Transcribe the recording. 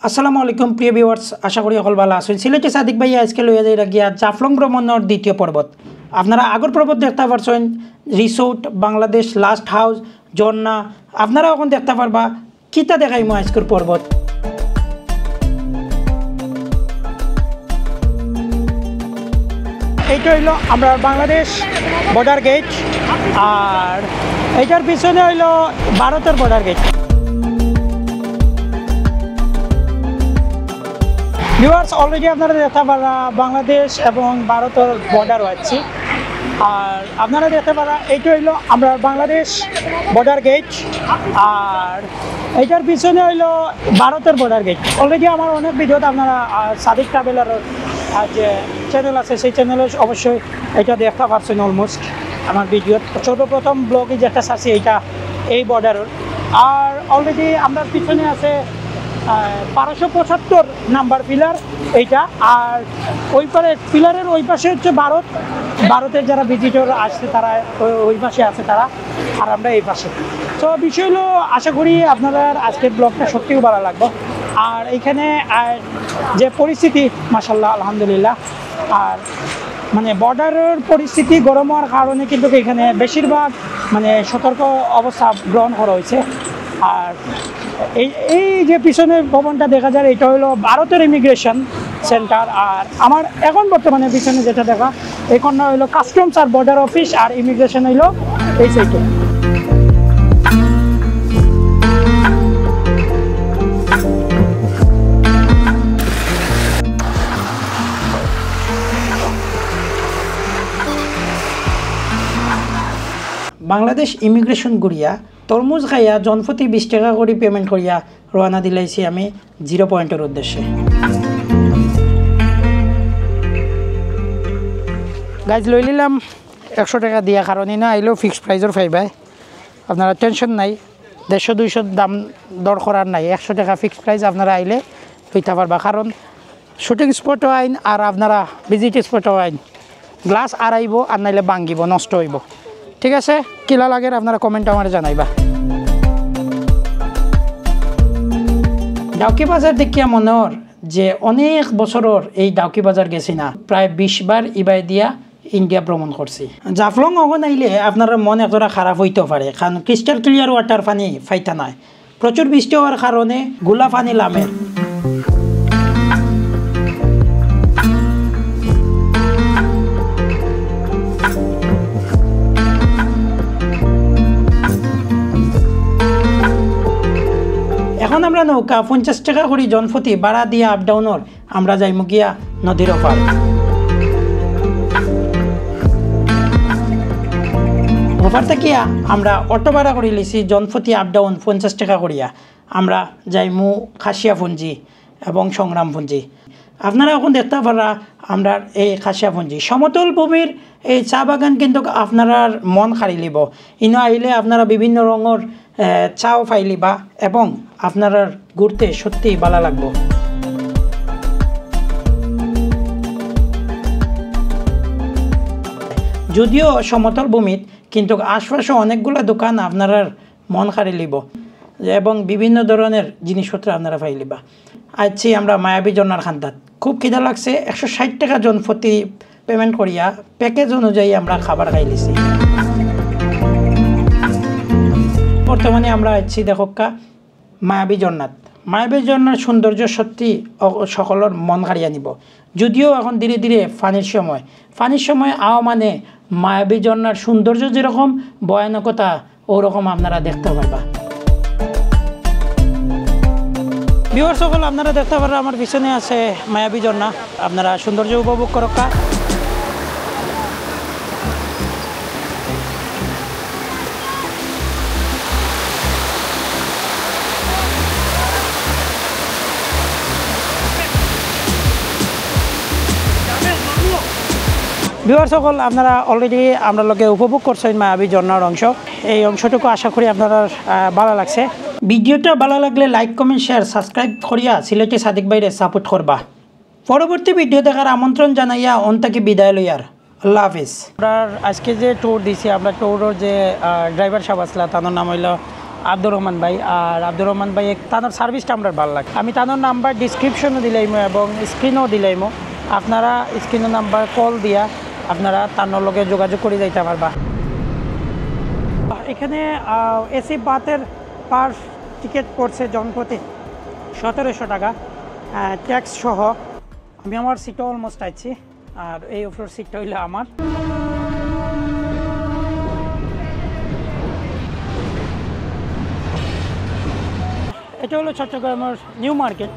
আসসালামু আলাইকুম প্রিয় ভিউয়ার্স, আশা করি সকল ভালো আছেন। সিলেটে সাদিক ভাই আজকে লইয়া যাই গিয়া জাফলং ভ্রমণের দ্বিতীয় পর্বত। আপনারা আগর পর্বত দেখতে পারছেন রিসোর্ট, বাংলাদেশ লাস্ট হাউস, ঝর্ণা। আপনারা এখন দেখতে পারবা কিতা দেখাইমু আজকের পর্বত। এইটা হইল আমরা বাংলাদেশ বর্ডার গেট, আর এইটার পিছনে হইল ভারতের বর্ডার গেট। ভিউয়ার্স, অলরেডি আপনারা দেখতে পারা বাংলাদেশ এবং ভারতের বর্ডার হচ্ছে, আর আপনারা দেখতে পারা এইটা হইল আমরা বাংলাদেশ বর্ডার গেট, আর এইটার পিছনে হইল ভারতের বর্ডার গেট। অলরেডি আমার অনেক ভিডিওতে আপনারা সাদিক ট্রাভেলার যে চ্যানেল আছে সেই চ্যানেলে অবশ্যই এটা দেখতে পারছেন। অলমোস্ট আমার ভিডিও সর্বপ্রথম ব্লগে যেটা আছে এইটা এই বর্ডারের, আর অলরেডি আপনার পিছনে আছে 1275 নাম্বার পিলার এইটা, আর ওই পারে পিলারের ওই পাশে হচ্ছে ভারতের যারা ভিজিটর আসছে তারা ওই পাশে আছে তারা, আর আমরা এই পাশে। তো বিষয় হলো, আশা করি আপনাদের আজকের ব্লগটা সত্যিও ভালো লাগবে। আর এইখানে যে পরিস্থিতি মাশাআল্লাহ আলহামদুলিল্লাহ, আর মানে বর্ডারের পরিস্থিতি গরম হওয়ার কারণে কিন্তু এখানে বেশিরভাগ মানে সতর্ক অবস্থা গ্রহণ করা হয়েছে। আর এই যে পিছনে ভবনটা দেখা যায় এটা হলো ভারতের ইমিগ্রেশন সেন্টার, আর আমার এখন বর্তমানে পিছনে যেটা দেখা এখন হলো কাস্টমস আর বর্ডার অফিস, আর ইমিগ্রেশন হইলো এই সাইডে। বাংলাদেশ ইমিগ্রেশন ঘুরিয়া তরমুজ খাইয়া জনপ্রতি 20 টাকা করে পেমেন্ট করিয়া রওনা দিলাইছি আমি 0 পয়েন্টের উদ্দেশ্যে। গাইজ লই নিলাম 100 টাকা দিয়া, কারণ না আইলেও ফিক্সড প্রাইজের পাইবাই, আপনারা টেনশন নাই। 150-200 দাম দর করার নাই, 100 টাকা ফিক্সড প্রাইস আপনারা আইলে লইতে পারবা। কারণ শুটিং স্পটও আইন আর আপনারা ভিজিট স্পটও আইন, গ্লাস আড়াইব আর নাইলে ভাঙ্গিব, নষ্ট হইব। ঠিক আছে, কিলা লাগে আপনারা কমেন্ট আমার জানাইবা। ডাউকি বাজার দেখিয়া মনের যে অনেক বছরের এই ডাউকি বাজার গেছি না, প্রায় 20 বার ইবাই দিয়া ইন্ডিয়া ভ্রমণ করছি। জাফলং অগন আইলে আপনার মন এতটা খারাপ হইতেও পারে, কারণ ক্রিস্টাল ক্লিয়ার ওয়াটার পানি ফাইতা নাই, প্রচুর বৃষ্টি হওয়ার কারণে গোলা পানি লামের। এখন আমরা নৌকা 50 টাকা করে জনপ্রতি ভাড়া দিয়ে আপ ডাউনের আমরা যাই মুগিয়া নদীর ওপার। ওপার থাকিয়া আমরা অটো ভাড়া করে লিছি জনপ্রতি আপ ডাউন 50 টাকা করিয়া আমরা যাইমু খাসিয়াপুঞ্জি এবং সংগ্রামপুঞ্জি। আপনারা এখন দেখতে পারা আমরা এই খাসিয়াপুঞ্জি সমতল ভূমির এই চা বাগান, কিন্তু আপনার মন খারি লিব। ইনো আইলে আপনারা বিভিন্ন রঙের চাও পাইলিবা এবং আপনার ঘুরতে সত্যি ভালো লাগবে। যদিও সমতল ভূমিত, কিন্তু আশপাশে অনেকগুলো দোকান আপনার মন খারি লিব এবং বিভিন্ন ধরনের জিনিসপত্র আপনারা পাইলিবা। আছি আমরা মায়াবী ঝর্ণার খান্দাত, খুব খিদা লাগছে। 160 টাকা জনপ্রতি পেমেন্ট করিয়া প্যাকেজ অনুযায়ী আমরা খাবার খাই লিছি। বর্তমানে আমরা আছি দেখোকা মায়াবী ঝর্ণাত। মায়াবী ঝর্ণার সৌন্দর্য সত্যি সকলের মন কাড়িয়া নিব। যদিও এখন ধীরে ধীরে পানির সময় আও মানে মায়াবী ঝর্ণার সৌন্দর্য যেরকম ভয়ানকতা ওরকম আপনারা দেখতে পারবা। ভিউয়ার্স সকল, আপনারা দেখতে পারেন আমার পিছনে আছে মায়াবী ঝর্ণা, আপনারা সৌন্দর্য উপভোগ করকা। ভিউয়ার্স সকল, আপনারা অলরেডি আমরা লোকে উপভোগ করছেন মায়াবী ঝর্ণার অংশ। এই অংশটুকু আশা করি আপনারা ভালো লাগছে। ভিডিওটা ভালো লাগলে লাইক, কমেন্ট, শেয়ার, সাবস্ক্রাইব করিয়া সিলেটে সাদিক ভাইরে সাপোর্ট করবা। পরবর্তী ভিডিও দেখার আমন্ত্রণ জানাইয়া অন্তাকে বিদায় লইয়ার। আল্লাহ হাফিজ। আমরা আজকে যে ট্যুর দিছি, আমরা ট্যুরের যে ড্রাইভার সাহেব আসলা তার নাম হইল আব্দুর রহমান ভাই। আর আব্দুর রহমান ভাই তানোর সার্ভিসটা আমরা ভালো লাগে। আমি তানোর নাম্বার ডিসক্রিপশনও দিলাইমো এবং স্ক্রিনও দিলাইমো, আপনারা স্ক্রিনের নাম্বার কল দিয়া আপনারা তানোর লগে যোগাযোগ করে যাইতে পারবা। এখানে এসি বাথের পার টিকিট পড়ছে জনপ্রতি 1700 টাকা ট্যাক্স সহ। আমি আমার সিটটা অলমোস্ট আছি, আর এই অফরোড সিটটা হইলো আমার। এটা হলো চট্টগ্রামের নিউ মার্কেট।